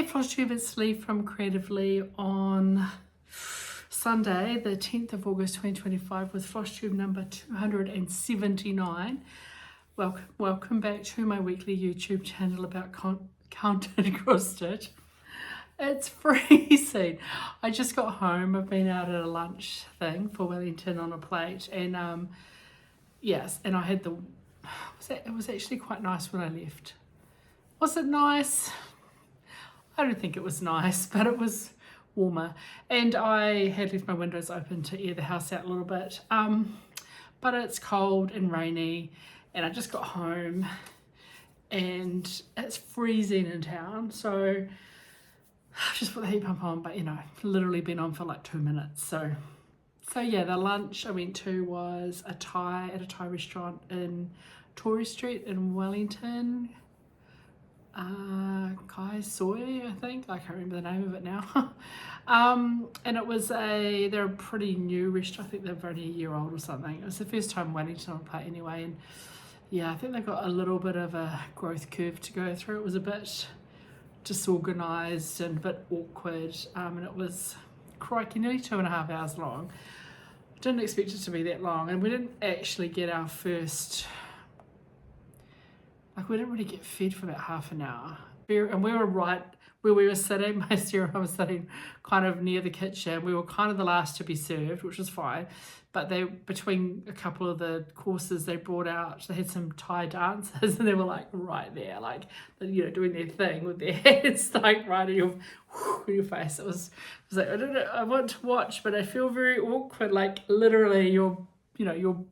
Hey FLOSSTUBE, it's Leigh from Creatively on Sunday, the 10th of August 2025 with FLOSSTUBE number 279. Welcome back to my weekly YouTube channel about counted cross stitch. It's freezing. I just got home. I've been out at a lunch thing for Wellington on a plate, and yes, and I had it was actually quite nice when I left. Was it nice? I don't think it was nice, but it was warmer, and I had left my windows open to air the house out a little bit, but it's cold and rainy, and I just got home and it's freezing in town, so I just put the heat pump on, but you know, literally been on for like 2 minutes. So yeah, the lunch I went to was at a Thai restaurant in Tory Street in Wellington. AVAS Soie, I think. I can't remember the name of it now. And it was they're a pretty new restaurant. I think they're only a year old or something. It was the first time Wellington on a plate anyway, and yeah, I think they've got a little bit of a growth curve to go through. It was a bit disorganized and a bit awkward, and it was crikey nearly 2.5 hours long. Didn't expect it to be that long, and we didn't actually get our first, like, we didn't really get fed for about half an hour. And we were right where we were sitting. My sister and I was sitting kind of near the kitchen. We were kind of the last to be served, which was fine. But between a couple of the courses they brought out, they had some Thai dancers, and they were like right there, like, you know, doing their thing with their hands like right in your face. It was like, I don't know, I want to watch, but I feel very awkward. Like literally, your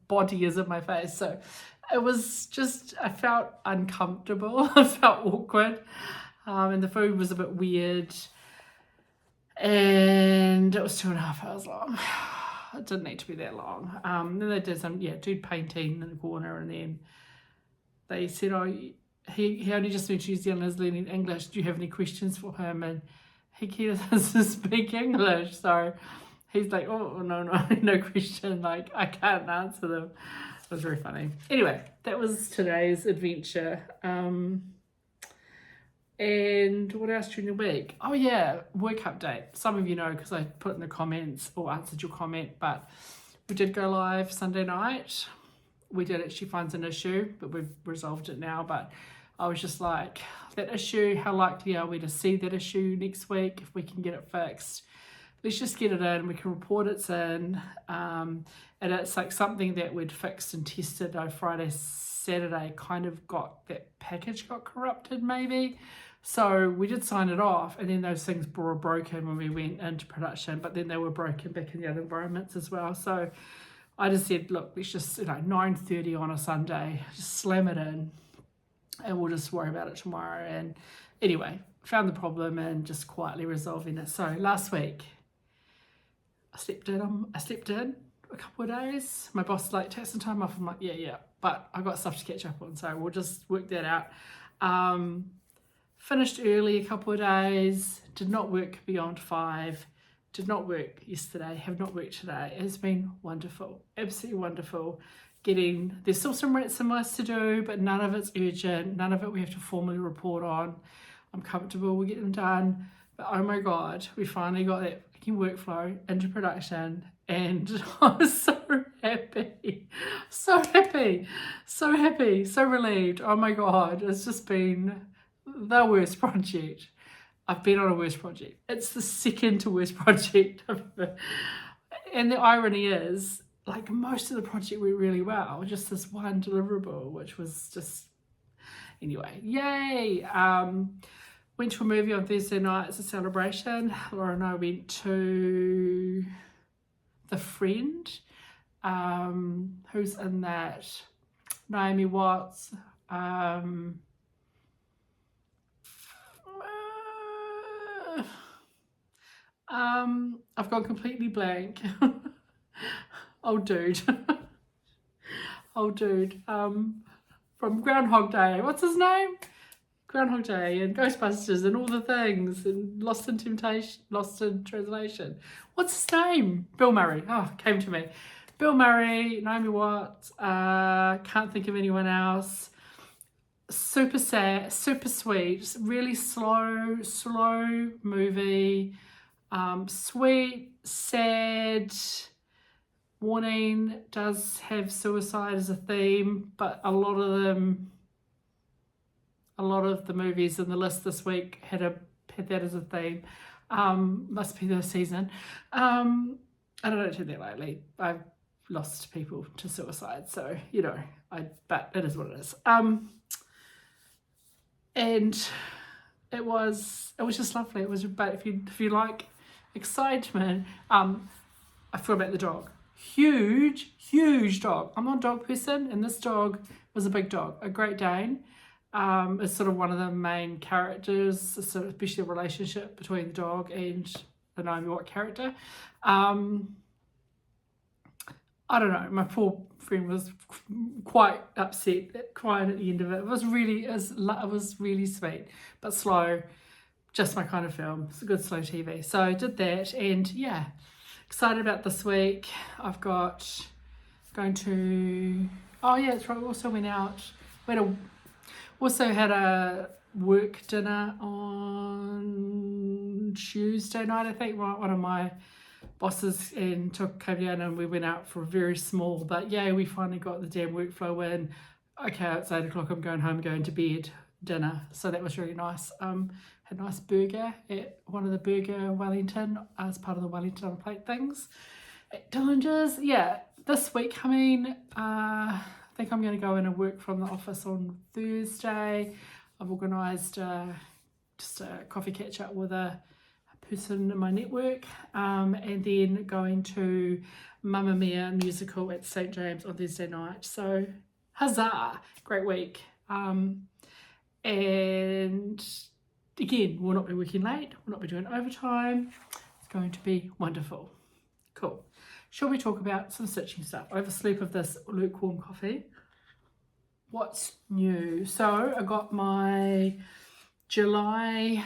body is in my face. So it was just, I felt uncomfortable. I felt awkward, and the food was a bit weird, and it was 2.5 hours long. It didn't need to be that long. Then they did some dude painting in the corner, and then they said, oh, he only just moved to New Zealand, is learning English. Do you have any questions for him? And he doesn't speak English, so he's like, oh no question. Like, I can't answer them. It was very funny. Anyway, that was today's adventure. And what else during the week? Oh yeah, work update. Some of you know because I put in the comments or answered your comment, but we did go live Sunday night. We did actually find an issue, but we've resolved it now. But I was just like, that issue, how likely are we to see that issue next week if we can get it fixed? Let's just get it in, we can report it's in, and it's like something that we'd fixed and tested on Friday, Saturday, kind of that package got corrupted maybe. So we did sign it off, and then those things were broken when we went into production, but then they were broken back in the other environments as well. So I just said, look, let's just, 9:30 on a Sunday, just slam it in, and we'll just worry about it tomorrow. And anyway, found the problem and just quietly resolving it. So last week, I slept in a couple of days. My boss like, take some time off. I'm like, yeah, but I got stuff to catch up on, so we'll just work that out. Finished early a couple of days, did not work beyond 5, did not work yesterday, have not worked today. It has been wonderful, absolutely wonderful. There's still some ransomware to do, but none of it's urgent, none of it we have to formally report on. I'm comfortable, we'll get them done. But oh my God, we finally got that fucking workflow into production, and I was so happy, so relieved. Oh my God, it's just been the worst project. I've been on a worse project. It's the second to worst project. And the irony is, like, most of the project went really well, just this one deliverable, which was just, anyway, yay. Went to a movie on Thursday night. It's a celebration. Laura and I went to The Friend. Who's in that? Naomi Watts. I've gone completely blank. Old dude. From Groundhog Day. What's his name? Groundhog Day and Ghostbusters and all the things and Lost in Translation. What's his name? Bill Murray. Oh, came to me. Bill Murray, Naomi Watts, can't think of anyone else. super sad, super sweet, really slow movie. Sweet, sad, warning, does have suicide as a theme, but a lot of the movies in the list this week had that as a theme. Must be the season. And I don't do that lightly. I've lost people to suicide, so you know, but it is what it is. And it was just lovely. It was, but if you like excitement, I forgot about the dog. Huge dog. I'm not a dog person, and this dog was a big dog, a Great Dane. It's sort of one of the main characters, sort of especially the relationship between the dog and the Naomi Watt character. I don't know, my poor friend was quite upset, crying at the end of it. It was really sweet, but slow, just my kind of film. It's a good slow TV. So I did that, and yeah, excited about this week. I've got going to, oh yeah, that's right, we also went out, also had a work dinner on Tuesday night, I think. One of my bosses came down, and we went out for a very small, but yeah, we finally got the damn workflow in. Okay, it's 8 o'clock, I'm going home, going to bed dinner. So that was really nice. Had a nice burger at one of the Burger Wellington as part of the Wellington on a Plate things at Dillinger's. Yeah, this week coming, I think I'm going to go in and work from the office on Thursday. I've organised just a coffee catch up with a person in my network, and then going to Mamma Mia musical at St James on Thursday night. So huzzah, great week. And again, we'll not be working late, we'll not be doing overtime. It's going to be wonderful. Cool. Shall we talk about some stitching stuff? I have a sleep of this lukewarm coffee. What's new? So I got my July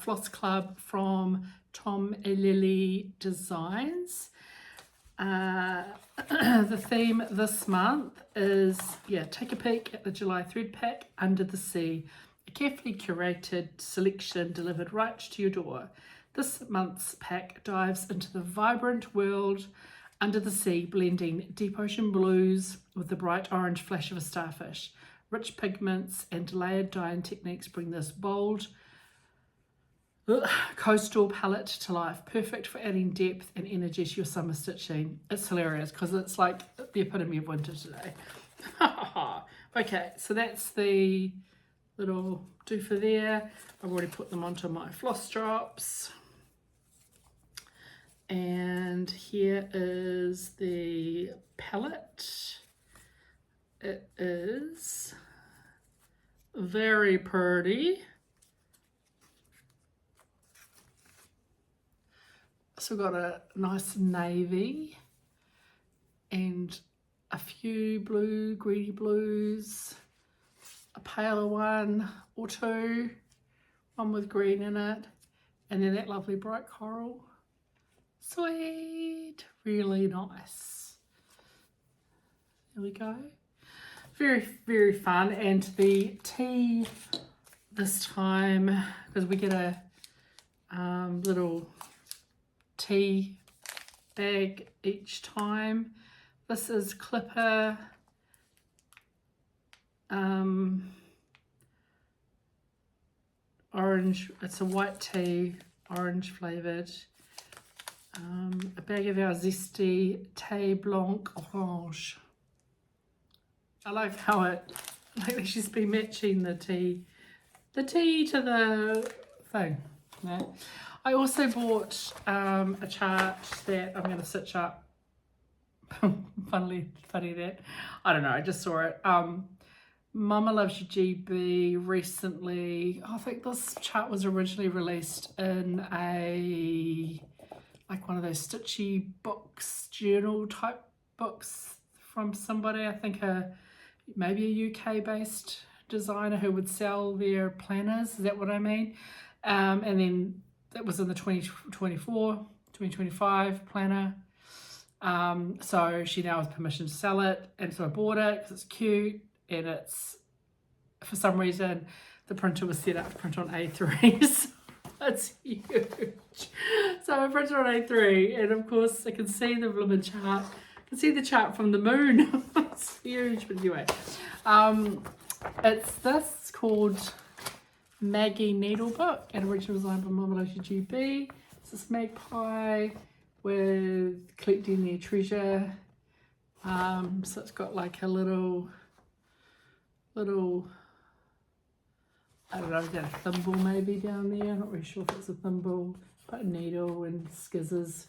floss club from Tom and Lily Designs. The theme this month is, take a peek at the July thread pack, Under the Sea, a carefully curated selection delivered right to your door. This month's pack dives into the vibrant world under the sea, blending deep ocean blues with the bright orange flash of a starfish. Rich pigments and layered dyeing techniques bring this bold coastal palette to life, perfect for adding depth and energy to your summer stitching. It's hilarious because it's like the epitome of winter today. Okay, so that's the little doofer there. I've already put them onto my floss drops. And here is the palette. It is very pretty. So we've got a nice navy and a few blue, greeny blues, a paler one or two, one with green in it, and then that lovely bright coral. Sweet, really nice. There we go. Very, very fun. And the tea this time, because we get a little tea bag each time. This is Clipper orange. It's a white tea, orange flavoured. A bag of our zesty Thé Blanc Orange. I like how lately she's been matching the tea to the thing. Yeah. I also bought a chart that I'm going to stitch up. Funny that. I don't know, I just saw it. Mama Loves You GB recently, I think this chart was originally released in one of those stitchy books, journal type books from somebody, I think maybe a UK based designer who would sell their planners, is that what I mean? And then that was in the 2025 planner. So she now has permission to sell it, and so I bought it because it's cute and it's, for some reason, the printer was set up to print on A3s. It's huge. So I printed on A3, and of course I can see the blooming chart. I can see the chart from the moon. It's huge, but anyway. It's this called Maggie Needlebook, and originally designed by Mama Loves GB. It's this magpie with collecting their treasure. So it's got like a little, I don't know, got a thimble maybe down there. I'm not really sure if it's a thimble, but a needle and scissors.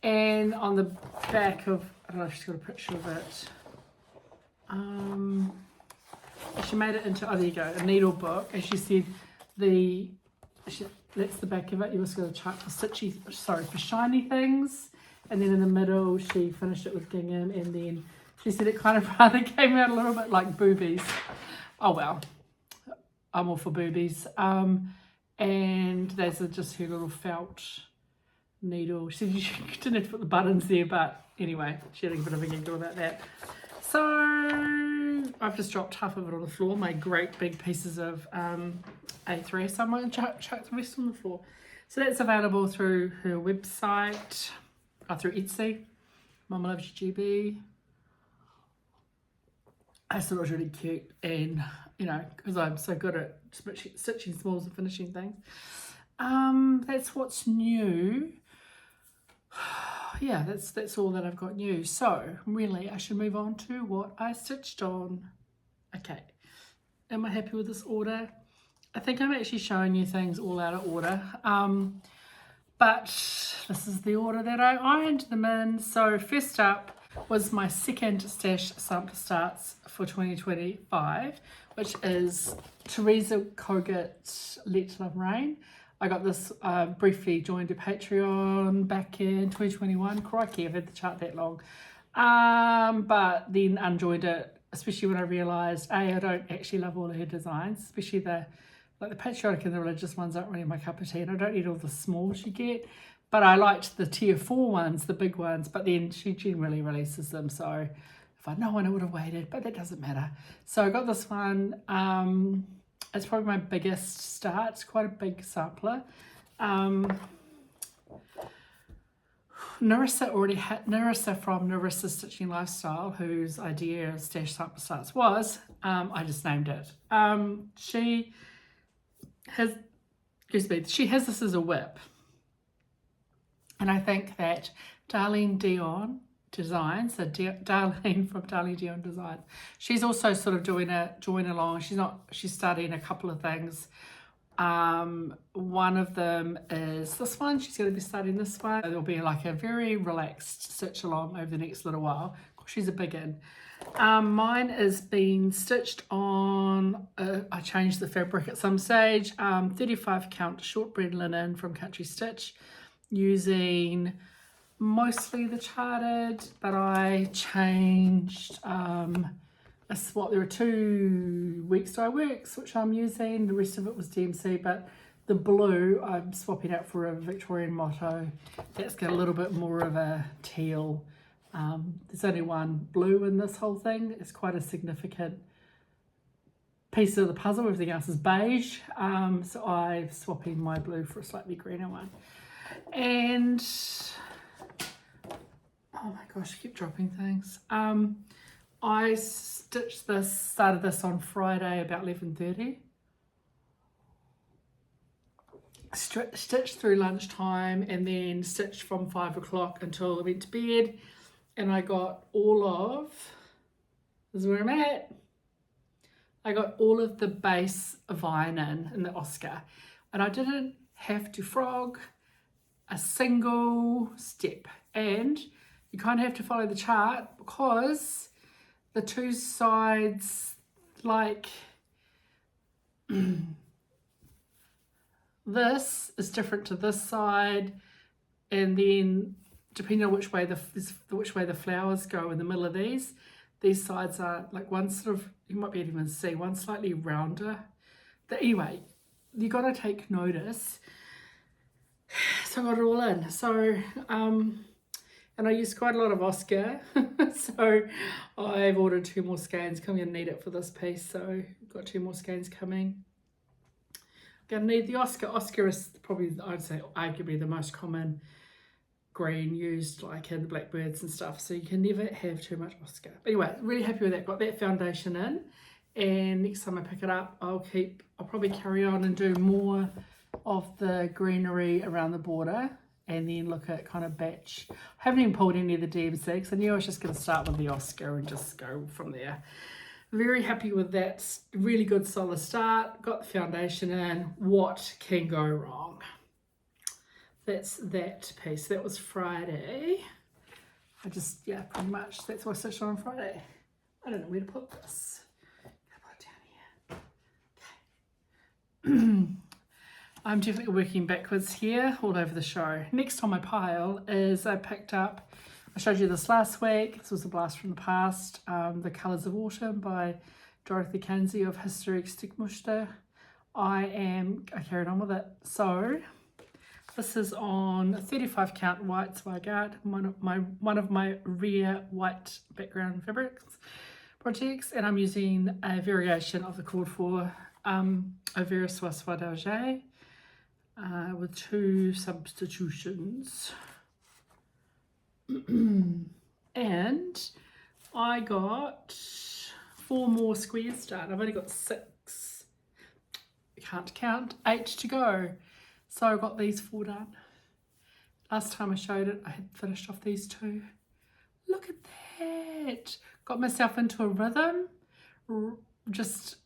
And on the back of, I don't know if she's got a picture of it. She made it into, oh there you go, a needle book. As she said, that's the back of it. You also got a chart for for shiny things. And then in the middle, she finished it with gingham, and then she said it kind of rather came out a little bit like boobies. Oh well, I'm all for boobies. And those are just her little felt needle. She said she didn't have to put the buttons there, but anyway, she had a bit of a giggle about that. So I've just dropped half of it on the floor, my great big pieces of A3, so I'm going to chuck the rest on the floor. So that's available through her website, through Etsy, Mama Loves GB. I thought it was really cute, and you know, because I'm so good at stitching smalls and finishing things. That's what's new. Yeah, that's all that I've got new. So really I should move on to what I stitched on. Okay, am I happy with this order? I think I'm actually showing you things all out of order, but this is the order that I ironed them in. So first up was my second stash sample starts for 2025, which is Teresa Kogut Let Love Rain. I got this briefly joined a Patreon back in 2021. Crikey, I've had the chart that long. But then unjoined it, especially when I realised, I don't actually love all of her designs, especially the patriotic and the religious ones aren't really my cup of tea, and I don't need all the smalls you get. But I liked the tier 4 ones, the big ones, but then she generally releases them. So if I'd known, I would have waited, but that doesn't matter. So I got this one. It's probably my biggest start. It's quite a big sampler. Narissa from Narissa Stitching Lifestyle, whose idea of stash sample starts was, I just named it. She has this as a whip. And I think that Darlene Dion Designs, so Darlene from Darlene Dion Designs, she's also sort of doing a join along. She's studying a couple of things. One of them is this one. She's going to be studying this one. There'll be like a very relaxed stitch along over the next little while. She's a big one. Mine is being stitched on, I changed the fabric at some stage, 35 count shortbread linen from Country Stitch, using mostly the charted, but I changed a swap. There are 2 Weeks Dye Works which I'm using, the rest of it was DMC, but the blue I'm swapping out for a Victorian motto that's got a little bit more of a teal. There's only one blue in this whole thing. It's quite a significant piece of the puzzle. Everything else is beige, so I'm swapping my blue for a slightly greener one. And oh my gosh, I keep dropping things. I started this on Friday about 11:30. Stitched through lunchtime and then stitched from 5 o'clock until I went to bed, and I got all of, this is where I'm at, I got all of the base of iron in the Oscar, and I didn't have to frog a single step. And you kind of have to follow the chart because the 2 sides, like this is different to this side, and then depending on which way the flowers go in the middle of these sides are like one sort of, you might be able to even see one slightly rounder. But anyway, you got to take notice. So I got it all in. So and and I used quite a lot of Oscar. So I've ordered 2 more skeins. I'm going to need it for this piece, so I've got 2 more skeins coming. Going to need the Oscar. Oscar is probably, I'd say, arguably the most common green used like in the Blackbirds and stuff, so you can never have too much Oscar. But anyway, really happy with that. Got that foundation in, and next time I pick it up, I'll probably carry on and do more of the greenery around the border, and then look at kind of batch. I haven't even pulled any of the DMC because I knew I was just going to start with the Oscar and just go from there. Very happy with that. Really good solid start. Got the foundation in. What can go wrong? That's that piece. That was Friday. Yeah, pretty much. That's what I stitched on Friday. I don't know where to put this. Put it down here. Okay. I'm definitely working backwards here all over the show. Next on my pile is I picked up, I showed you this last week. This was a blast from the past. The Colours of Autumn by Dorothee Kandzi of Historiche Stickmuster. I carried on with it. So this is on 35 count white Zweigart, one of my rare white background fabrics projects, and I'm using a variation of the called for AVAS Soie with 2 substitutions. And I got 4 more squares done. I've only got 6. I can't count. 8 to go. So I got these 4 done. Last time I showed it, I had finished off these 2. Look at that. Got myself into a rhythm. Just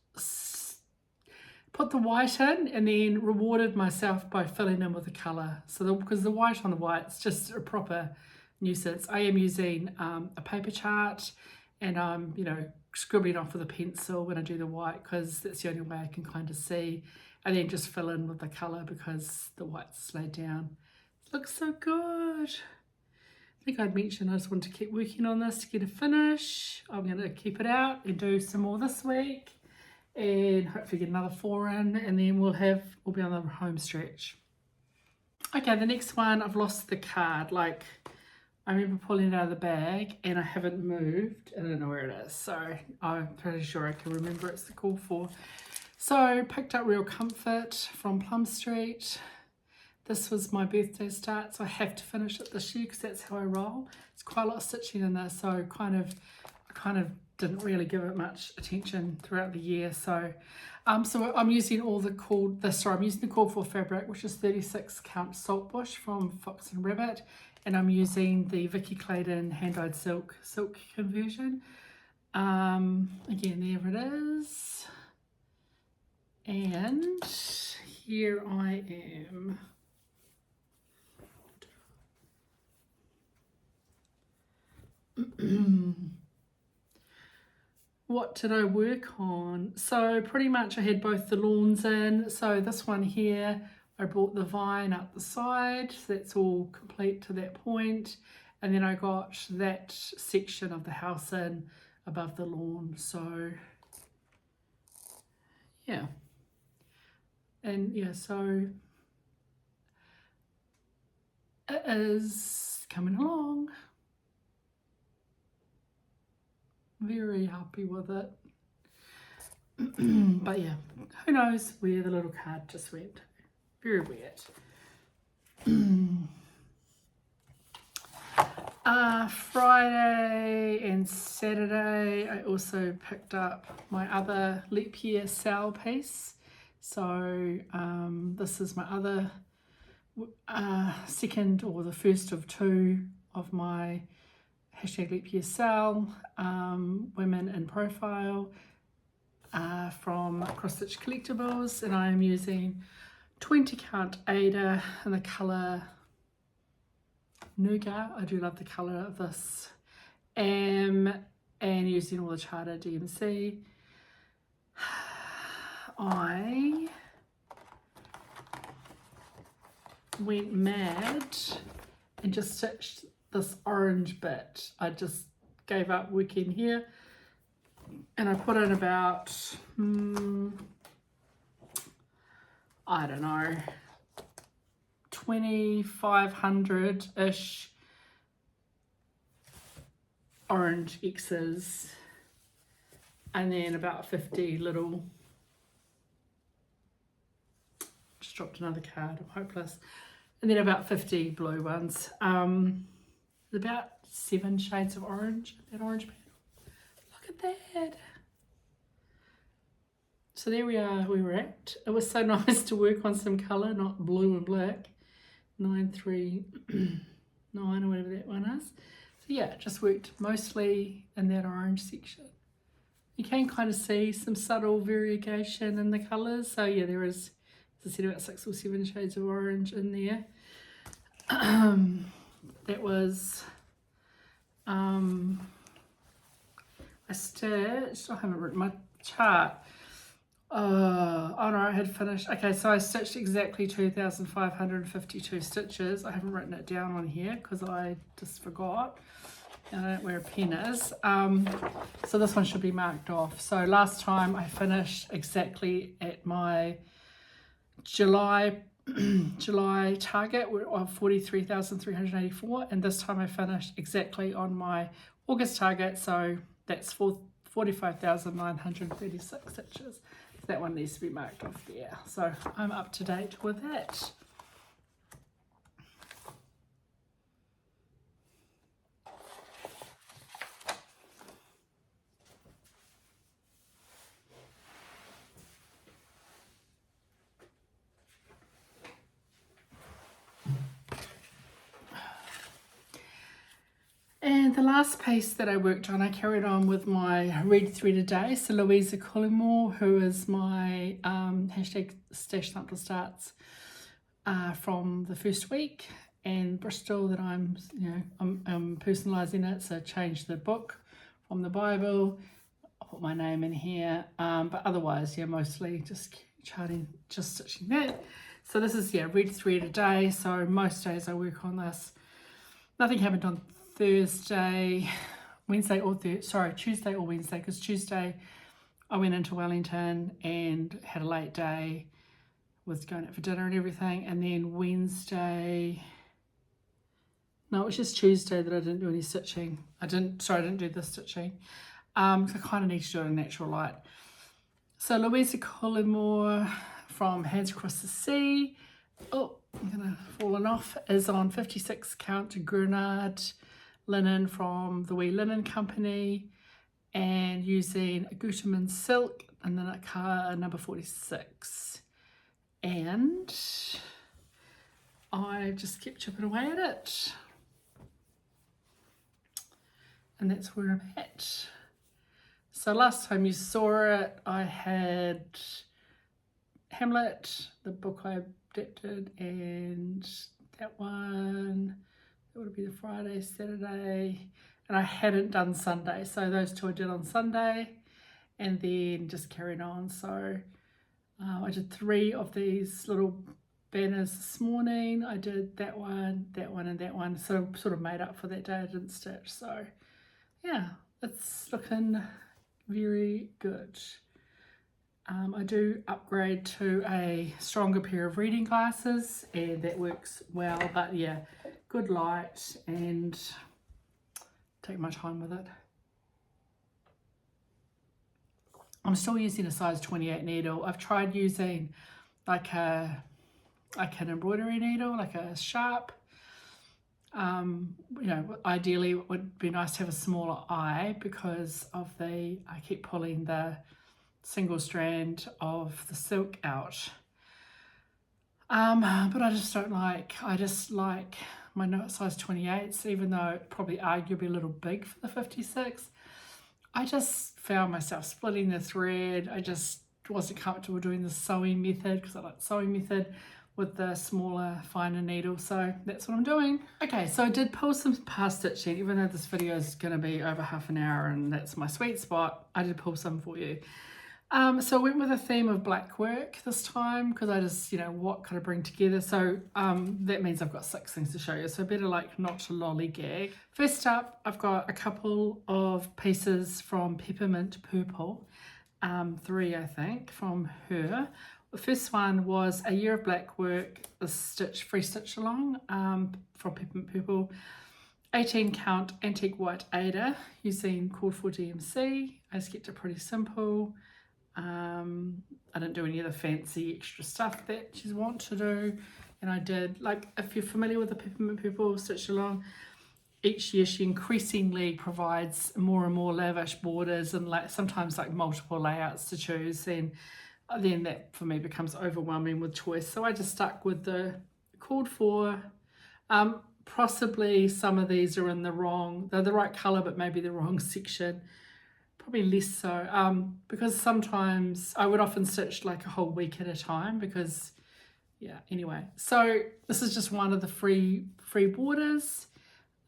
put the white in and then rewarded myself by filling in with the colour. So because the white on the white's just a proper nuisance. I am using a paper chart, and I'm, scribbling off with a pencil when I do the white, because that's the only way I can kind of see, and then just fill in with the colour because the white's laid down. It looks so good. I think I'd mentioned I just want to keep working on this to get a finish. I'm going to keep it out and do some more this week, and hopefully get another 4 in, and then we'll be on the home stretch. Okay, the next one, I've lost the card. Like, I remember pulling it out of the bag and I haven't moved. I don't know where it is, so I'm pretty sure I can remember it's the call for. So picked up Real Comfort from Plum Street. This was my birthday start, so I have to finish it this year because that's how I roll. It's quite a lot of stitching in there, so I kind of didn't really give it much attention throughout the year. So I'm using I'm using the call for fabric, which is 36 count Saltbush from Fox and Rabbit. And I'm using the Vicky Clayton hand-dyed silk conversion. Again, there it is. And here I am. What did I work on? So pretty much I had both the lawns in. So this one here, I brought the vine up the side, so that's all complete to that point. And then I got that section of the house in above the lawn. So yeah. And yeah, so it is coming along. Very happy with it. But yeah, who knows where the little card just went. Very weird. Friday and Saturday I also picked up my other leap year sale piece. So this is my other second or the first of 2 of my #leap year sale women in profile from Cross Stitch Collectibles, and I am using 20 count Aida in the colour Nougat. I do love the colour of this. And using all the Charter DMC. I went mad and just stitched this orange bit. I just gave up working here, and I put in about I don't know, 2,500-ish orange X's, and then about 50 little, just dropped another card, I'm hopeless, and then about 50 blue ones. About 7 shades of orange, that orange panel. Look at that. So there we are, we were at. It was so nice to work on some colour, not blue and black. 939 or whatever that one is. So yeah, just worked mostly in that orange section. You can kind of see some subtle variegation in the colours. So yeah, there is, as I said, about 6 or 7 shades of orange in there. That was, I stitched, I haven't written my chart. Oh no, I had finished. Okay, so I stitched exactly 2,552 stitches. I haven't written it down on here because I just forgot. I don't know where a pen is. So this one should be marked off. So last time I finished exactly at my July target of 43,384, and this time I finished exactly on my August target, so that's 45,936 stitches. That one needs to be marked off there. So I'm up to date with that. And the last piece that I worked on, I carried on with my red thread a day. So Louisa Coulimore, who is my hashtag Stash Sample Starts from the first week, and Bristol that I'm personalising it. So change the book from the Bible. I'll put my name in here, but otherwise, yeah, mostly just stitching that. So this is, yeah, red thread a day. So most days I work on this. Nothing happened on Tuesday or Wednesday, because Tuesday I went into Wellington and had a late day, was going out for dinner and everything, and then Wednesday, no, it was just Tuesday that I didn't do any stitching. I didn't do the stitching, because I kind of need to do it in natural light. So Louisa Coulimore from Hands Across the Sea, oh, I'm gonna fallen off, is on 56 count Grunard linen from the Wee Linen Company, and using a Gütermann silk and then a car number 46. And I just kept chipping away at it. And that's where I'm at. So last time you saw it, I had Hamlet, the book I adapted, and that one, it would be the Friday, Saturday, and I hadn't done Sunday, so those two I did on Sunday, and then just carried on. So I did 3 of these little banners this morning. I did that one, and that one, so sort of made up for that day I didn't stitch. So yeah, it's looking very good. I do upgrade to a stronger pair of reading glasses, and that works well, but yeah, good light, and take my time with it. I'm still using a size 28 needle. I've tried using like an embroidery needle, like a sharp. Ideally it would be nice to have a smaller eye because of I keep pulling the single strand of the silk out. But I just don't like, I just like my size 28s, even though it probably arguably a little big for the 56. I just found myself splitting the thread. I just wasn't comfortable doing the sewing method, because I like the sewing method with the smaller, finer needle. So that's what I'm doing. Okay, so I did pull some past stitching, even though this video is going to be over half an hour and that's my sweet spot. I did pull some for you. So I went with a theme of Blackwork this time, because I just, what could I bring together? So that means I've got 6 things to show you, so better like not to lollygag. First up, I've got a couple of pieces from Peppermint Purple, 3 I think, from her. The first one was A Year of Blackwork, a free stitch along from Peppermint Purple. 18 count antique white Aida using cord 4 DMC. I just kept it pretty simple. I didn't do any of the fancy extra stuff that she's want to do. And I did, like, if you're familiar with the Peppermint Purple Stitch Along, each year she increasingly provides more and more lavish borders and like sometimes like multiple layouts to choose. And then that for me becomes overwhelming with choice. So I just stuck with the cord 4. Possibly some of these are in the wrong, they're the right color, but maybe the wrong section. Probably less so, because sometimes I would often stitch like a whole week at a time because, yeah, anyway. So this is just one of the free borders,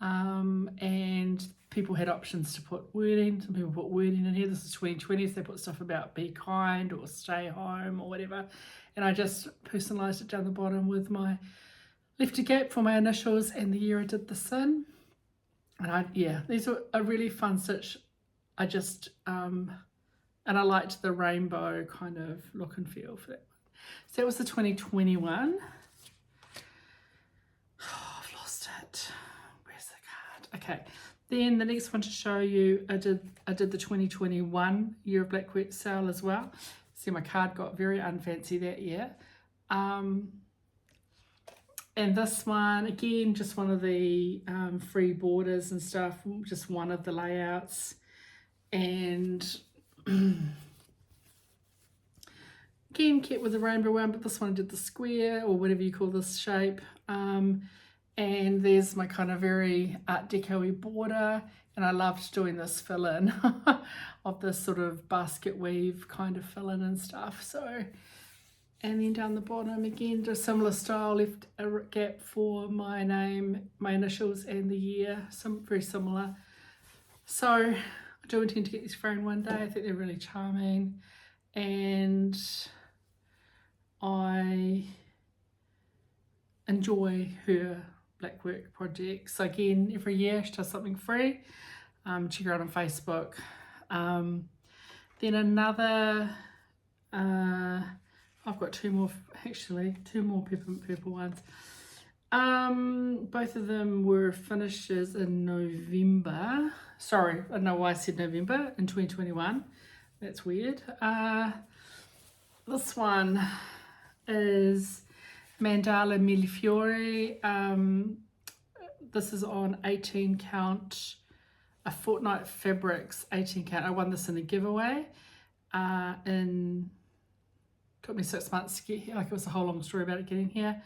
and people had options to put wording. Some people put wording in here. This is 2020, so they put stuff about be kind or stay home or whatever. And I just personalised it down the bottom with my left a gap for my initials and the year I did this in. And yeah, these are a really fun stitch. I just, and I liked the rainbow kind of look and feel for that one. So that was the 2021. Oh, I've lost it. Where's the card? Okay. Then the next one to show you, I did the 2021 Year of Blackwork sale as well. See, my card got very unfancy that year. And this one, again, just one of the free borders and stuff, just one of the layouts. And again, kept with the rainbow one, but this one did the square or whatever you call this shape. And there's my kind of very Art Deco-y border. And I loved doing this fill-in of this sort of basket weave kind of fill-in and stuff. So, and then down the bottom again, just similar style, left a gap for my name, my initials and the year, some very similar. So I do intend to get these framed one day. I think they're really charming, and I enjoy her Blackwork projects. So again, every year she does something free. Check her out on Facebook. Then another, I've got two more Peppermint Purple ones. Both of them were finishes in November. Sorry, I don't know why I said November, in 2021. That's weird. This one is Mandala Millefiori. This is on 18 count, a Fortnight Fabrics 18 count. I won this in a giveaway. Took me 6 months to get here. Like, it was a whole long story about it getting here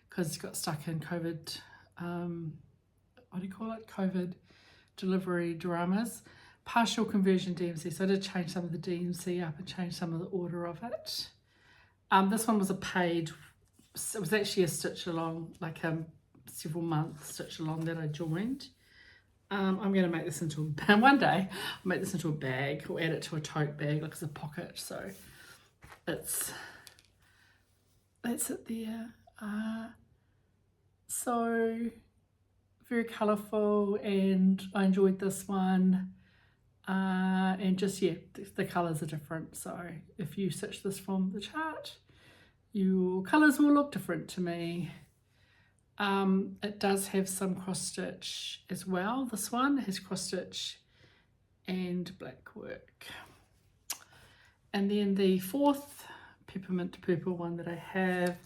because it got stuck in COVID, what do you call it? COVID delivery dramas. Partial conversion DMC. So I did change some of the DMC up and change some of the order of it. This one was a paid, it was actually a stitch along, like several months stitch along that I joined. I'm going to make this into a, one day I'll make this into a bag or add it to a tote bag, like as a pocket. So that's it there. So very colourful, and I enjoyed this one. And just, yeah, the colours are different. So if you stitch this from the chart, your colours will look different to me. It does have some cross stitch as well. This one has cross stitch and Blackwork. And then the fourth Peppermint Purple one that I have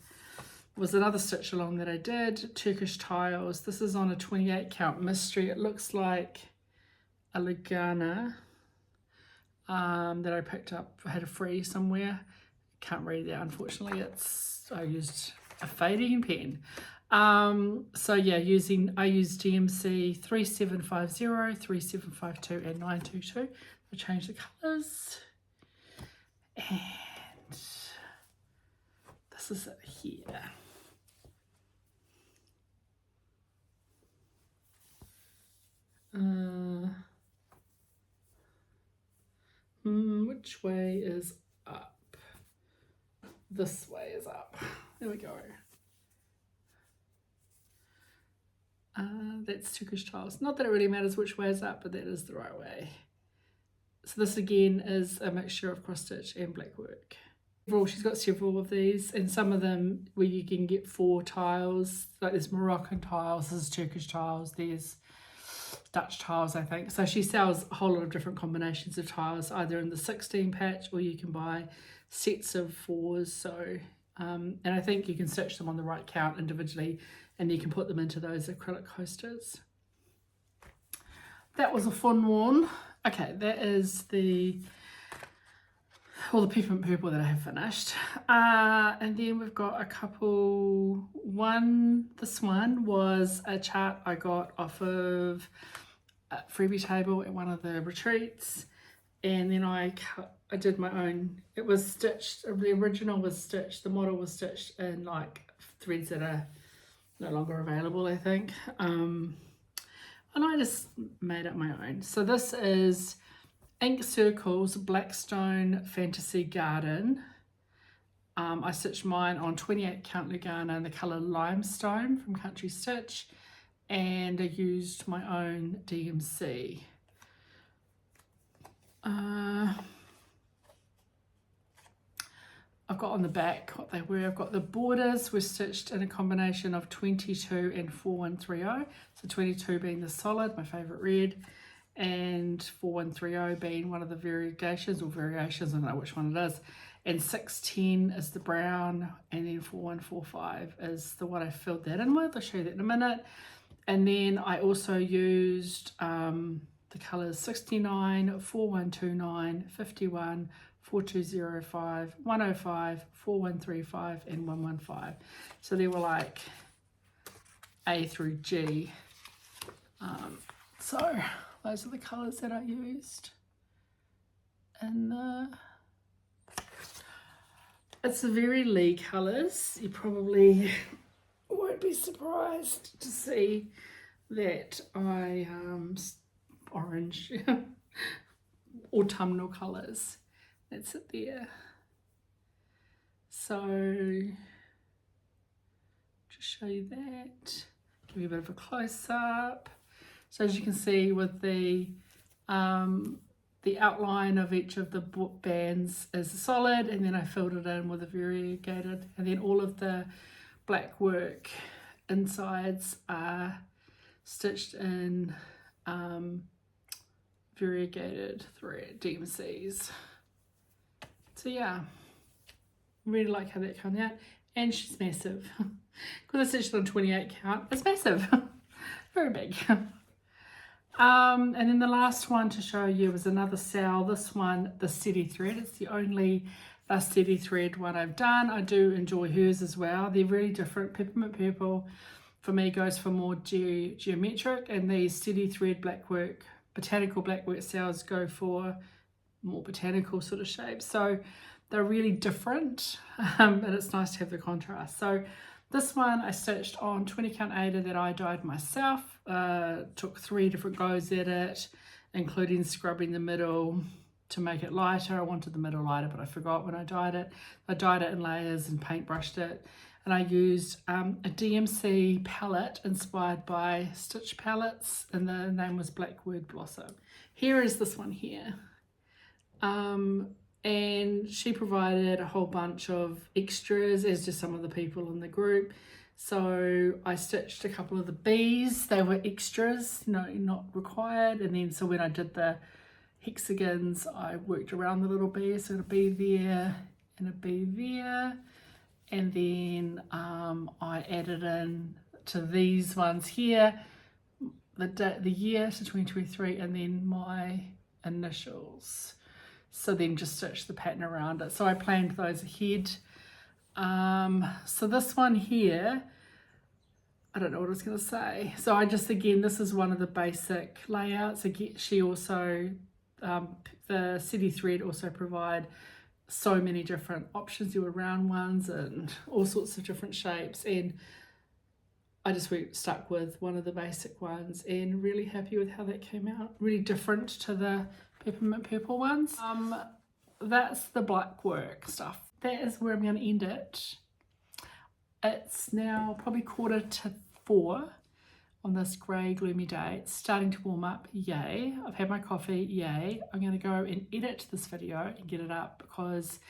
was another stitch along that I did, Turkish Tiles. This is on a 28 count mystery. It looks like a Lugana that I picked up, I had a free somewhere. Can't read that, unfortunately. I used a fading pen. So yeah, I used DMC 3750, 3752 and 922. I changed the colours. And this is it here. Which way is up? This way is up. There we go. That's Turkish Tiles. Not that it really matters which way is up, but that is the right way. So this again is a mixture of cross stitch and Blackwork. She's got several of these, and some of them where you can get 4 tiles. Like there's Moroccan tiles, this is Turkish tiles, there's Dutch tiles, I think. So she sells a whole lot of different combinations of tiles, either in the 16 patch or you can buy sets of 4s. So, and I think you can stitch them on the right count individually and you can put them into those acrylic coasters. That was a fun one. Okay, that is all the peppermint purple that I have finished. And then we've got a couple. This one was a chart I got off of a freebie table at one of the retreats. And then I did my own. It was stitched, the original was stitched, the model was stitched in like threads that are no longer available, I think. And I just made up my own. So this is Ink Circles Blackstone Fantasy Garden. I stitched mine on 28 count Lugana in the colour Limestone from Country Stitch, and I used my own DMC. I've got on the back what they were. I've got the borders were stitched in a combination of 22 and 4130. So 22 being the solid, my favourite red, and 4130 being one of the variations, I don't know which one it is, and 610 is the brown, and then 4145 is the one I filled that in with. I'll show you that in a minute. And then I also used the colours 69, 4129, 51, 4205, 105, 4135 and 115. So they were like A through G. So those are the colours that I used. And it's the very Leigh colours. You probably won't be surprised to see that I orange autumnal colours. That's it there. So just show you that, give you a bit of a close-up. So as you can see with the outline of each of the bands is solid, and then I filled it in with a variegated, and then all of the Blackwork insides are stitched in variegated thread DMCs. So yeah, really like how that came out, and she's massive. Because I stitched on 28 count, it's massive, very big. And then the last one to show you was another sale. This one, the steady thread. It's the only steady thread one I've done. I do enjoy hers as well. They're really different. Peppermint Purple for me goes for more geometric, and the steady thread Blackwork, botanical Blackwork sales go for more botanical sort of shapes. So they're really different, and it's nice to have the contrast. So this one I stitched on 20 count Aida that I dyed myself. Took 3 different goes at it, including scrubbing the middle to make it lighter. I wanted the middle lighter, but I forgot when I dyed it. I dyed it in layers and paintbrushed it. And I used a DMC palette inspired by Stitch palettes, and the name was Blackwood Blossom. Here is this one here. And she provided a whole bunch of extras, as did some of the people in the group. So I stitched a couple of the bees. They were extras, not required. And then so when I did the hexagons, I worked around the little bees. So a bee there and a bee there. And then I added in to these ones here, the year to 2023, and then my initials. So then just stitch the pattern around it. So I planned those ahead. So this one here, I don't know what I was going to say. So I just, again, this is one of the basic layouts. Again, she also, the City Thread also provide so many different options. There were round ones and all sorts of different shapes. And I just stuck with one of the basic ones and really happy with how that came out. Really different to the Peppermint Purple ones. That's the Blackwork stuff. That is where I'm going to end it. It's now probably 3:45 on this grey gloomy day. It's starting to warm up, yay. I've had my coffee, yay. I'm going to go and edit this video and get it up because,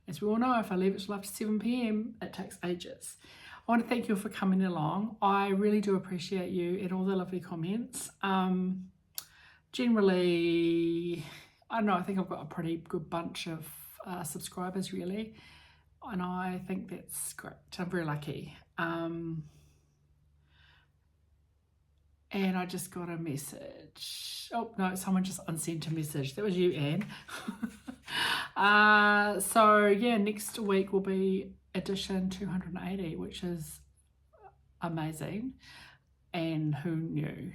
as we all know, if I leave it till after 7 PM, it takes ages. I want to thank you for coming along. I really do appreciate you and all the lovely comments. generally, I don't know, I think I've got a pretty good bunch of subscribers really, and I think that's great. I'm very lucky. And I just got a message. Oh no, someone just unsent a message. That was you, Anne. So yeah, next week will be edition 280, which is amazing. And who knew?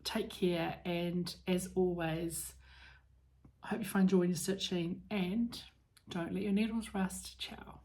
Take care, and as always, I hope you find joy in your stitching, and don't let your needles rust. Ciao.